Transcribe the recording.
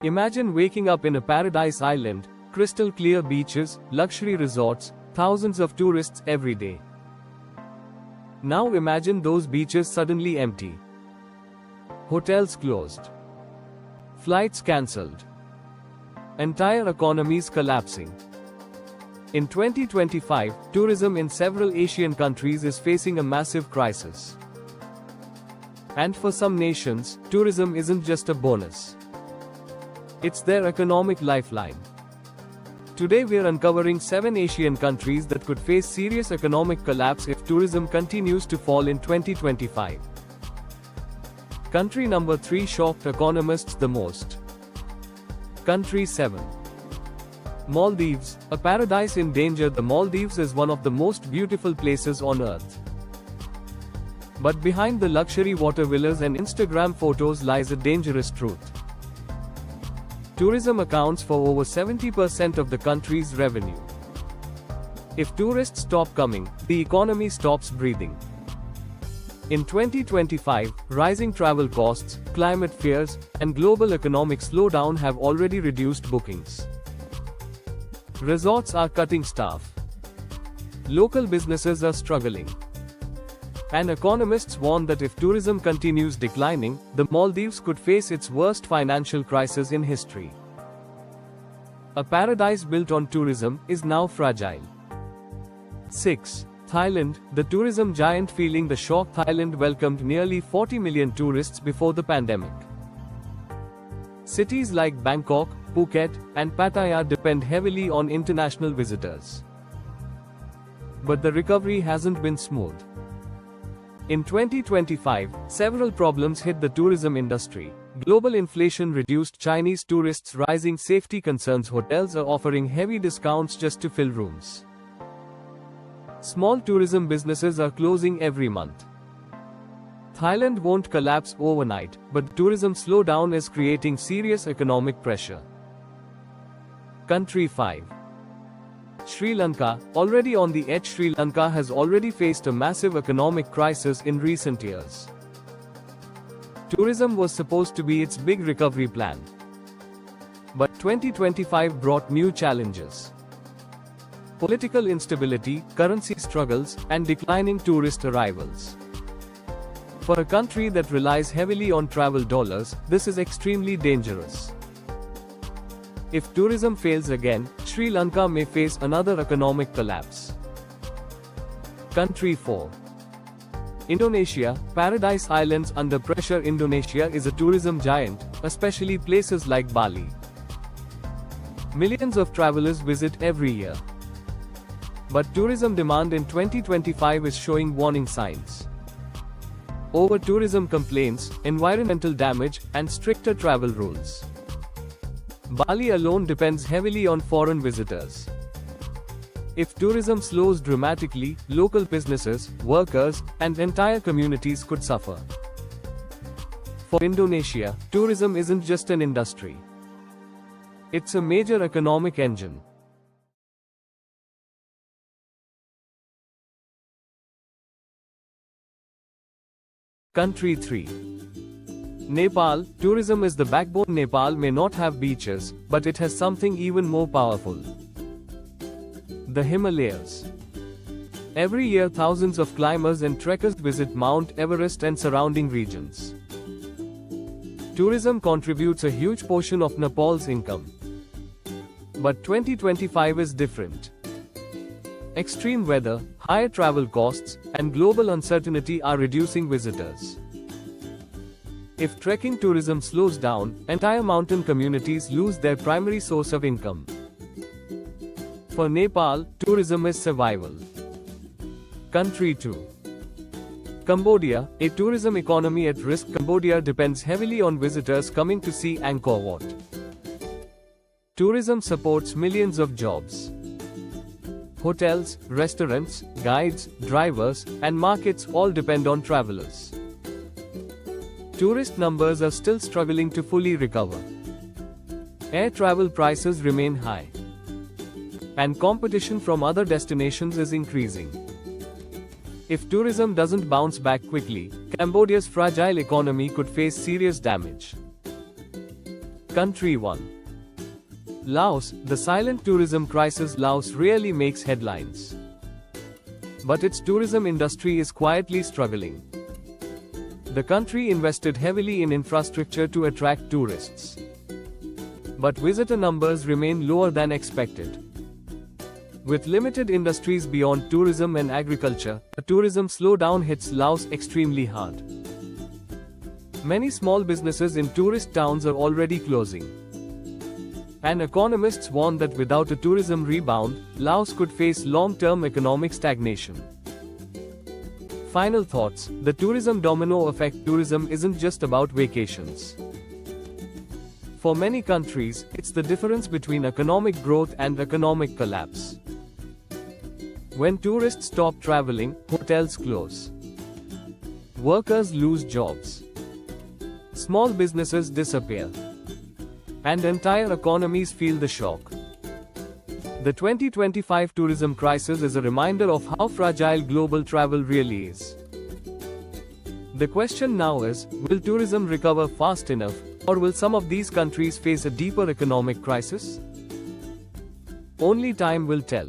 Imagine waking up in a paradise island, crystal clear beaches, luxury resorts, thousands of tourists every day. Now imagine those beaches suddenly empty. Hotels closed. Flights cancelled. Entire economies collapsing. In 2025, tourism in several Asian countries is facing a massive crisis. And for some nations, tourism isn't just a bonus. It's their economic lifeline. Today we're uncovering 7 Asian countries that could face serious economic collapse if tourism continues to fall in 2025. Country number 3 shocked economists the most. Country 7. Maldives, a paradise in danger. The Maldives is one of the most beautiful places on earth. But behind the luxury water villas and Instagram photos lies a dangerous truth. Tourism accounts for over 70% of the country's revenue. If tourists stop coming, the economy stops breathing. In 2025, rising travel costs, climate fears, and global economic slowdown have already reduced bookings. Resorts are cutting staff. Local businesses are struggling. And economists warn that if tourism continues declining, the Maldives could face its worst financial crisis in history. A paradise built on tourism is now fragile. 6. Thailand, the tourism giant feeling the shock. Thailand welcomed nearly 40 million tourists before the pandemic. Cities like Bangkok, Phuket, and Pattaya depend heavily on international visitors. But the recovery hasn't been smooth. In 2025, several problems hit the tourism industry. Global inflation reduced Chinese tourists, rising safety concerns. Hotels are offering heavy discounts just to fill rooms. Small tourism businesses are closing every month. Thailand won't collapse overnight, but tourism slowdown is creating serious economic pressure. Country 5. Sri Lanka, already on the edge. Sri Lanka has already faced a massive economic crisis in recent years. Tourism was supposed to be its big recovery plan. But 2025 brought new challenges. Political instability, currency struggles, and declining tourist arrivals. For a country that relies heavily on travel dollars, this is extremely dangerous. If tourism fails again, Sri Lanka may face another economic collapse. Country 4. Indonesia, paradise islands under pressure. Indonesia is a tourism giant, especially places like Bali. Millions of travelers visit every year. But tourism demand in 2025 is showing warning signs. Over-tourism complaints, environmental damage, and stricter travel rules. Bali alone depends heavily on foreign visitors. If tourism slows dramatically, local businesses, workers, and entire communities could suffer. For Indonesia, tourism isn't just an industry. It's a major economic engine. Country 3. Nepal, tourism is the backbone. Nepal may not have beaches, but it has something even more powerful. The Himalayas. Every year thousands of climbers and trekkers visit Mount Everest and surrounding regions. Tourism contributes a huge portion of Nepal's income. But 2025 is different. Extreme weather, higher travel costs, and global uncertainty are reducing visitors. If trekking tourism slows down, entire mountain communities lose their primary source of income. For Nepal, tourism is survival. Country 2. Cambodia, a tourism economy at risk. Cambodia depends heavily on visitors coming to see Angkor Wat. Tourism supports millions of jobs. Hotels, restaurants, guides, drivers, and markets all depend on travelers. Tourist numbers are still struggling to fully recover. Air travel prices remain high. And competition from other destinations is increasing. If tourism doesn't bounce back quickly, Cambodia's fragile economy could face serious damage. Country 1. Laos, the silent tourism crisis. Laos rarely makes headlines, but its tourism industry is quietly struggling. The country invested heavily in infrastructure to attract tourists, but visitor numbers remain lower than expected. With limited industries beyond tourism and agriculture, a tourism slowdown hits Laos extremely hard. Many small businesses in tourist towns are already closing, and economists warn that without a tourism rebound, Laos could face long-term economic stagnation. Final thoughts: the tourism domino effect. Tourism isn't just about vacations. For many countries, it's the difference between economic growth and economic collapse. When tourists stop traveling, hotels close, workers lose jobs, small businesses disappear, and entire economies feel the shock. The 2025 tourism crisis is a reminder of how fragile global travel really is. The question now is, will tourism recover fast enough, or will some of these countries face a deeper economic crisis? Only time will tell.